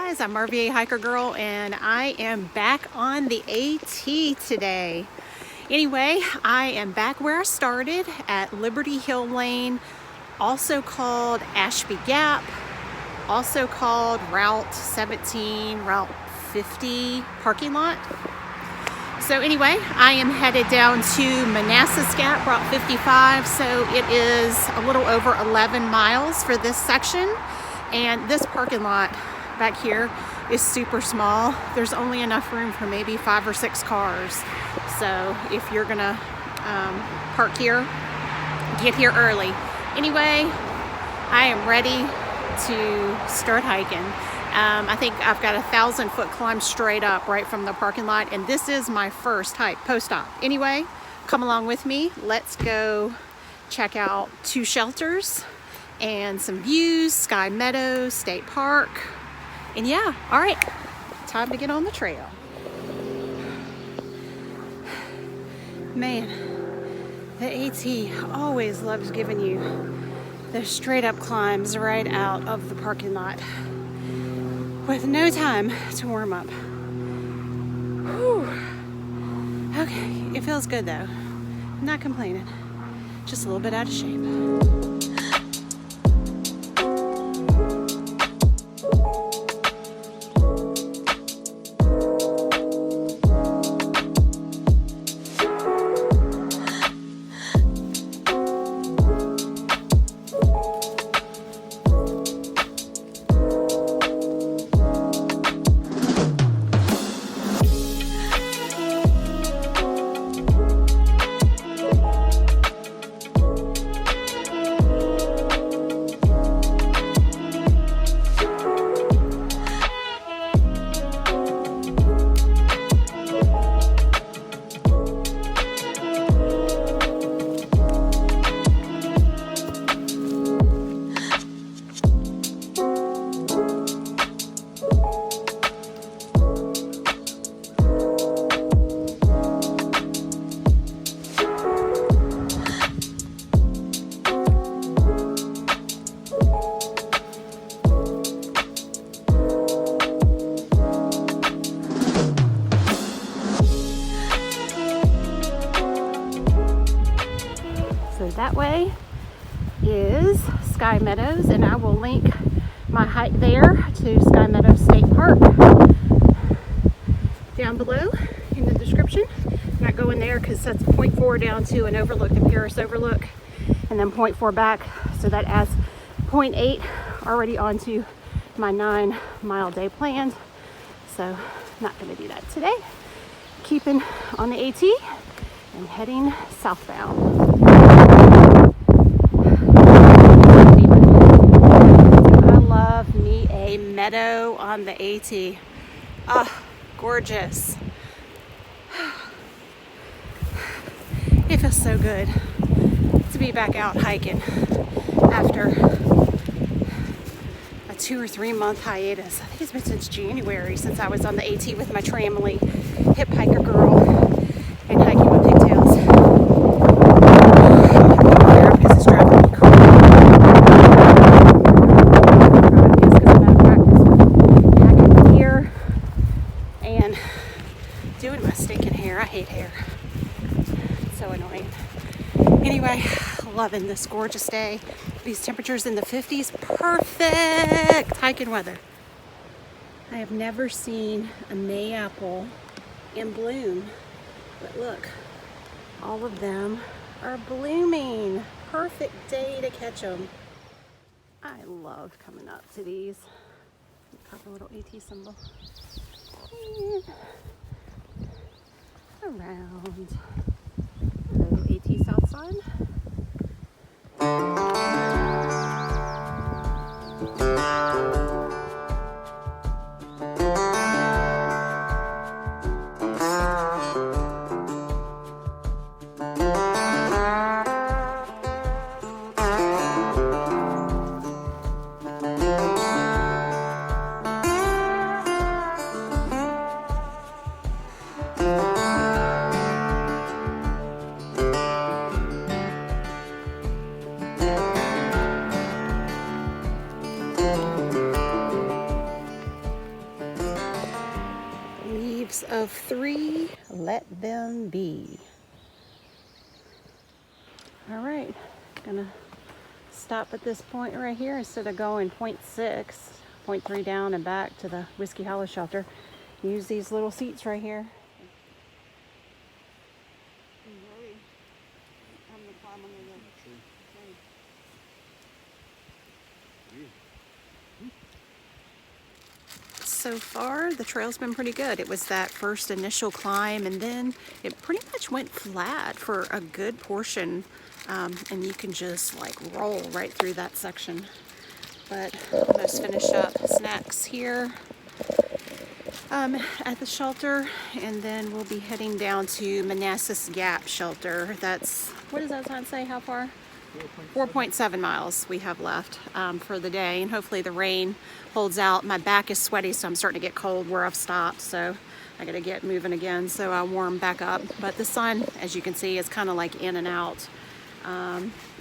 guys, I'm RVA Hiker Girl and I am back on the AT today. Anyway, I am back where I started at Liberty Hill Lane, also called Ashby Gap, also called Route 17, Route 50 parking lot. So anyway, I am headed down to Manassas Gap, Route 55, so it is a little over 11 miles for this section. And this parking lot back here is super small. There's only enough room for maybe 5 or 6 cars. So if you're gonna park here, get here early. Anyway, I am ready to start hiking. I think I've got a 1,000-foot climb straight up right from the parking lot, and this is my first hike post-op. Anyway, come along with me. Let's go check out 2 shelters and some views, Sky Meadows State Park. And yeah, all right, time to get on the trail. Man, the AT always loves giving you the straight up climbs right out of the parking lot with no time to warm up. Whew. Okay, it feels good though. I'm not complaining, just a little bit out of shape. That way is Sky Meadows, and I will link my hike there to Sky Meadows State Park down below in the description. I'm not going there because that's 0.4 down to an overlook, the Paris overlook, and then 0.4 back, so that adds 0.8 already onto my 9-mile day planned. So not going to do that today. Keeping on the AT and heading southbound. Meadow on the AT. Ah, gorgeous. It feels so good to be back out hiking after a 2 or 3 month hiatus. I think it's been since January since I was on the AT with my tramily, hip hiker girl, and hiking with pigtails. Because it's driving me crazy. Doing my stinking hair. I hate hair. It's so annoying. Anyway, loving this gorgeous day. These temperatures in the 50s. Perfect hiking weather. I have never seen a May apple in bloom. But look, all of them are blooming. Perfect day to catch them. I love coming up to these. Pop a little AT symbol. And around. Hello, AT Southside. let them be. All right, gonna stop at this point right here instead of going 0.6, 0.3 down and back to the Whiskey Hollow shelter. Use these little seats right here. So far, the trail's been pretty good. It was that first initial climb, and then it pretty much went flat for a good portion, and you can just like roll right through that section. But let's finish up snacks here at the shelter, and then we'll be heading down to Manassas Gap shelter. That's, what does that sign say, how far? 4.7 miles we have left for the day, and hopefully the rain holds out. My back is sweaty, so I'm starting to get cold where I've stopped, so I gotta get moving again so I warm back up. But the sun, as you can see, is kind of like in and out.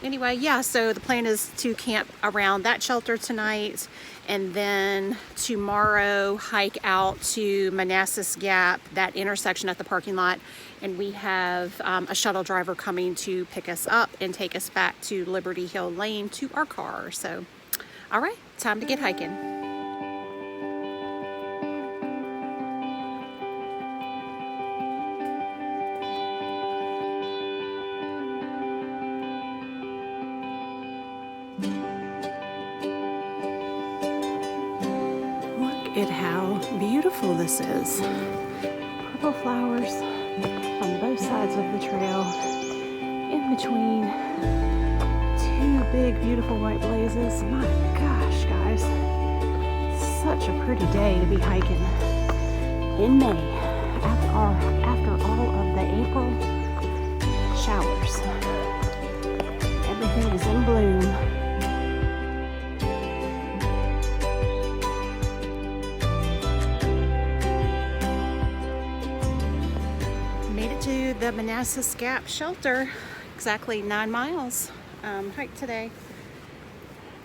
Anyway, yeah, so the plan is to camp around that shelter tonight, and then tomorrow hike out to Manassas Gap, that intersection at the parking lot, and we have a shuttle driver coming to pick us up and take us back to Liberty Hill Lane to our car. So, all right, time to get hiking. At how beautiful this is. Purple flowers on both sides of the trail, in between two big beautiful white blazes. My gosh, guys, such a pretty day to be hiking in May after all of the April showers. Everything is in bloom. To the Manassas Gap shelter, exactly 9 miles hike today.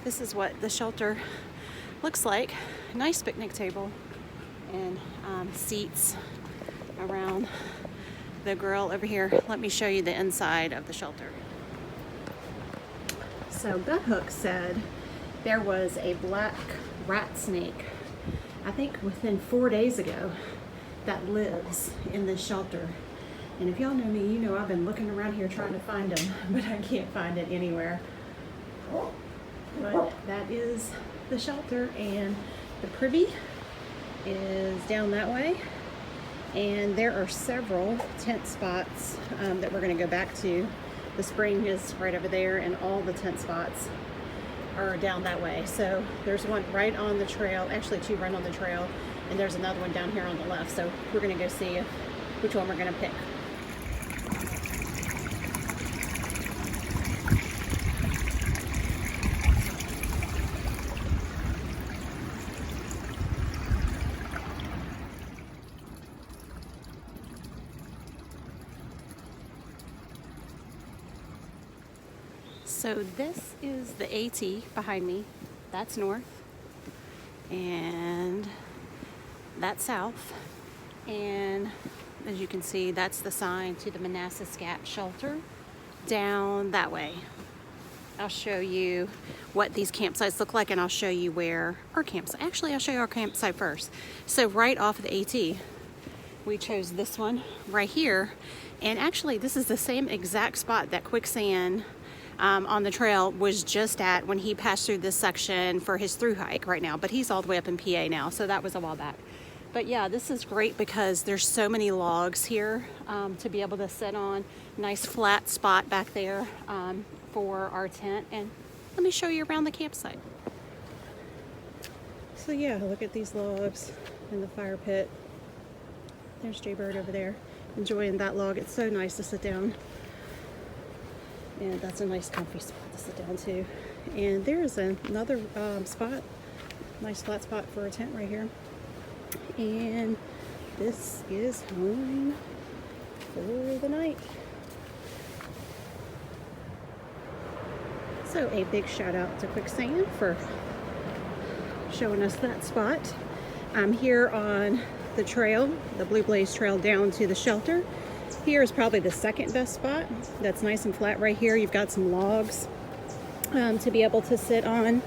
This is what the shelter looks like. Nice picnic table and seats around the grill over here. Let me show you the inside of the shelter. So Gut Hook said there was a black rat snake, I think within 4 days ago, that lives in this shelter. And if y'all know me, you know I've been looking around here trying to find them, but I can't find it anywhere. But that is the shelter, and the privy is down that way. And there are several tent spots that we're gonna go back to. The spring is right over there, and all the tent spots are down that way. So there's one right on the trail, actually two right on the trail, and there's another one down here on the left. So we're gonna go see which one we're gonna pick. So this is the AT behind me. That's north, and that's south. And as you can see, that's the sign to the Manassas Gap shelter down that way. I'll show you what these campsites look like, and I'll show you where our campsite, actually I'll show you our campsite first. So right off of the AT, we chose this one right here. And actually this is the same exact spot that Quicksand on the trail was just at when he passed through this section for his through hike right now, but he's all the way up in PA now, so that was a while back. But yeah, this is great because there's so many logs here to be able to sit on. Nice flat spot back there for our tent. And let me show you around the campsite. So yeah, look at these logs in the fire pit. There's Jaybird over there enjoying that log. It's so nice to sit down. And that's a nice comfy spot to sit down too. And there's another spot, nice flat spot for a tent right here. And this is home for the night. So a big shout out to Quicksand for showing us that spot. I'm here on the trail, the Blue Blaze Trail, down to the shelter. Here is probably the second best spot. That's nice and flat right here. You've got some logs to be able to sit on.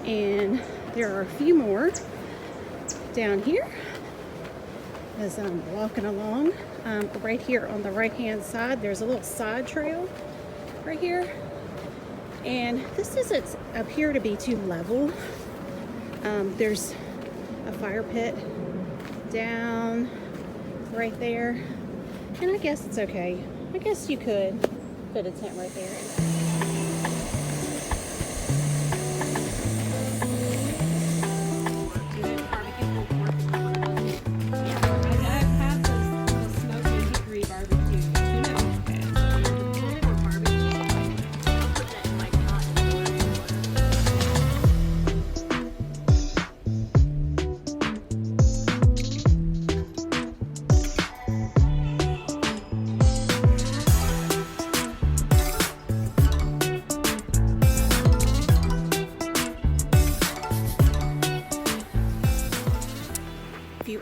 And there are a few more down here as I'm walking along. Right here on the right hand side, there's a little side trail right here. And this doesn't appear to be too level. There's a fire pit down right there. And I guess it's okay. I guess you could put a tent right there.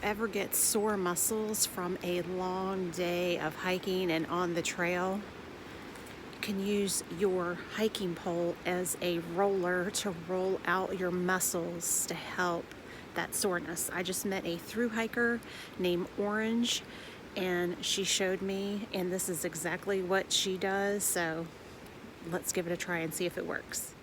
Ever get sore muscles from a long day of hiking and on the trail, you can use your hiking pole as a roller to roll out your muscles to help that soreness. I just met a thru hiker named Orange, and she showed me, and this is exactly what she does, so let's give it a try and see if it works.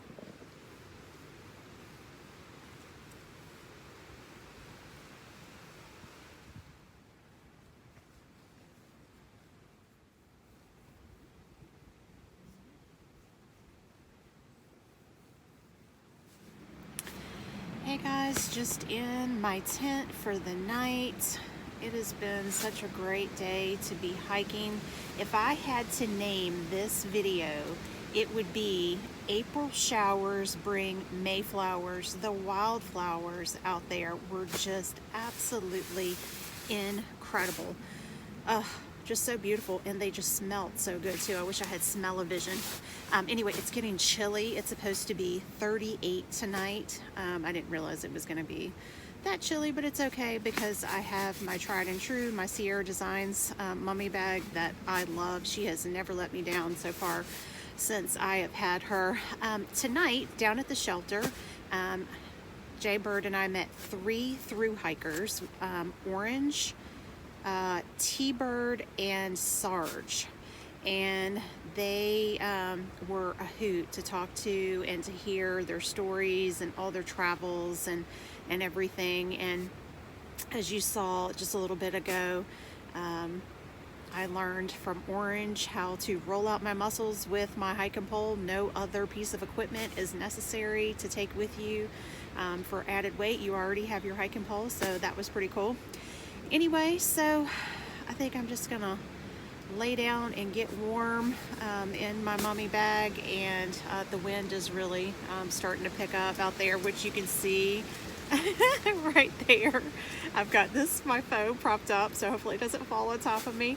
Hey guys, just in my tent for the night. It has been such a great day to be hiking. If I had to name this video, it would be April showers bring Mayflowers. The wildflowers out there were just absolutely incredible. Just so beautiful, and they just smelled so good too. I wish I had smell-o-vision. Anyway, it's getting chilly. It's supposed to be 38 tonight. I didn't realize it was going to be that chilly, but it's okay because I have my tried and true, my Sierra Designs mummy bag that I love. She has never let me down so far since I have had her. Tonight, down at the shelter, Jay Bird and I met 3 thru hikers, Orange, T-Bird, and Sarge, and they were a hoot to talk to and to hear their stories and all their travels and everything. And as you saw just a little bit ago, I learned from Orange how to roll out my muscles with my hiking pole. No other piece of equipment is necessary to take with you for added weight. You already have your hiking pole, so that was pretty cool. Anyway, so I think I'm just gonna lay down and get warm in my mummy bag, and the wind is really starting to pick up out there, which you can see right there. I've got my phone propped up, so hopefully it doesn't fall on top of me.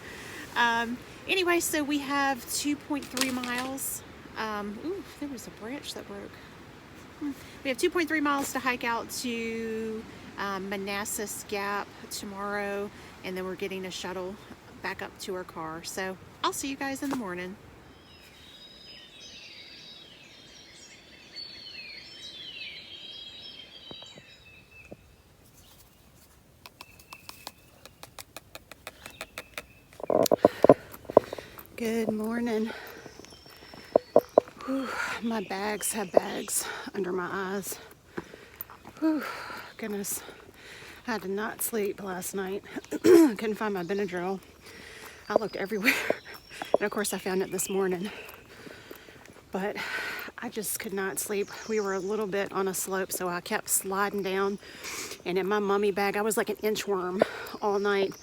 Anyway, so we have 2.3 miles. Ooh, there was a branch that broke. We have 2.3 miles to hike out to Manassas Gap tomorrow, and then we're getting a shuttle back up to our car. So I'll see you guys in the morning. Good morning. Whew, my bags have bags under my eyes. Whew, goodness. I did not sleep last night. Couldn't find my Benadryl. I looked everywhere. And of course I found it this morning. But I just could not sleep. We were a little bit on a slope, so I kept sliding down. And in my mummy bag, I was like an inchworm all night,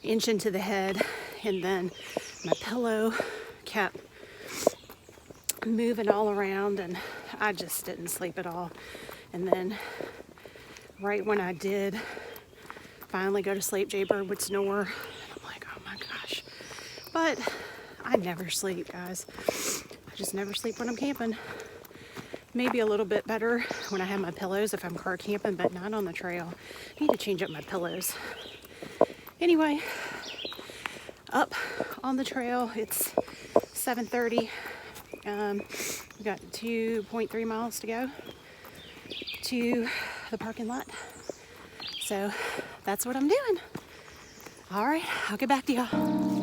inch into the head. And then my pillow kept moving all around, and I just didn't sleep at all. And then right when I did finally go to sleep, Jay Bird would snore. And I'm like, oh my gosh. But I never sleep, guys. I just never sleep when I'm camping. Maybe a little bit better when I have my pillows if I'm car camping, but not on the trail. I need to change up my pillows. Anyway, up on the trail, it's 7:30. We've got 2.3 miles to go to the parking lot. So that's what I'm doing. All right, I'll get back to y'all.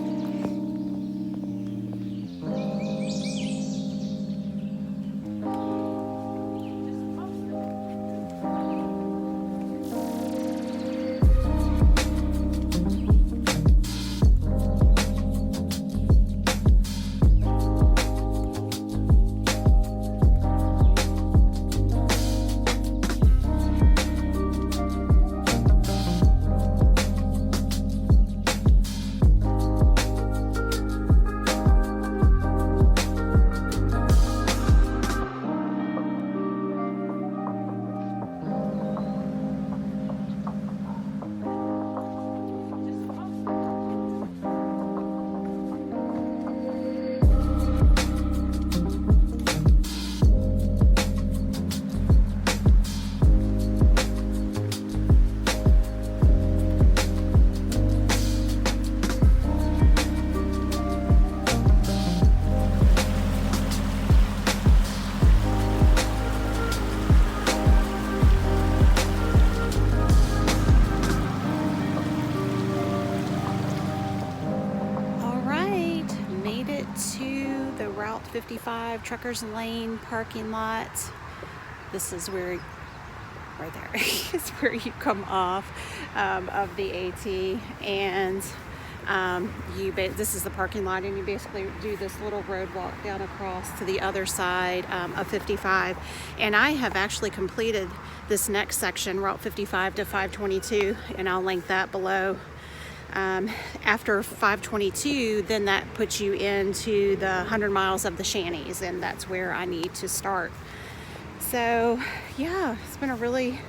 To the Route 55 Truckers Lane parking lot. This is where, right there, is where you come off of the AT, and this is the parking lot, and you basically do this little road walk down across to the other side of 55. And I have actually completed this next section, Route 55 to 522, and I'll link that below. After 522, then that puts you into the 100 miles of the Shanties, and that's where I need to start. So yeah, it's been a really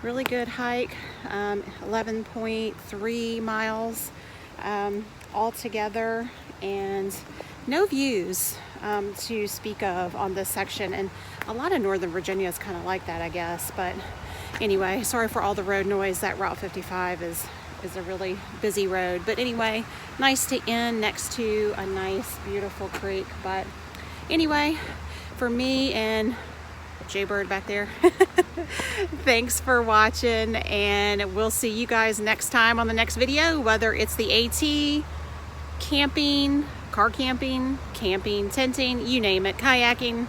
good hike. 11.3 miles altogether, and no views to speak of on this section. And a lot of Northern Virginia is kind of like that, I guess. But anyway, sorry for all the road noise. That Route 55 is a really busy road. But anyway, nice to end next to a nice, beautiful creek. But anyway, for me and Jaybird back there, thanks for watching, and we'll see you guys next time on the next video, whether it's the AT, camping, car camping, tenting, you name it, kayaking.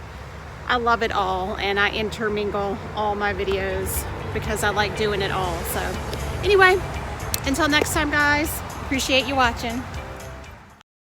I love it all, and I intermingle all my videos because I like doing it all. So anyway, until next time, guys, appreciate you watching.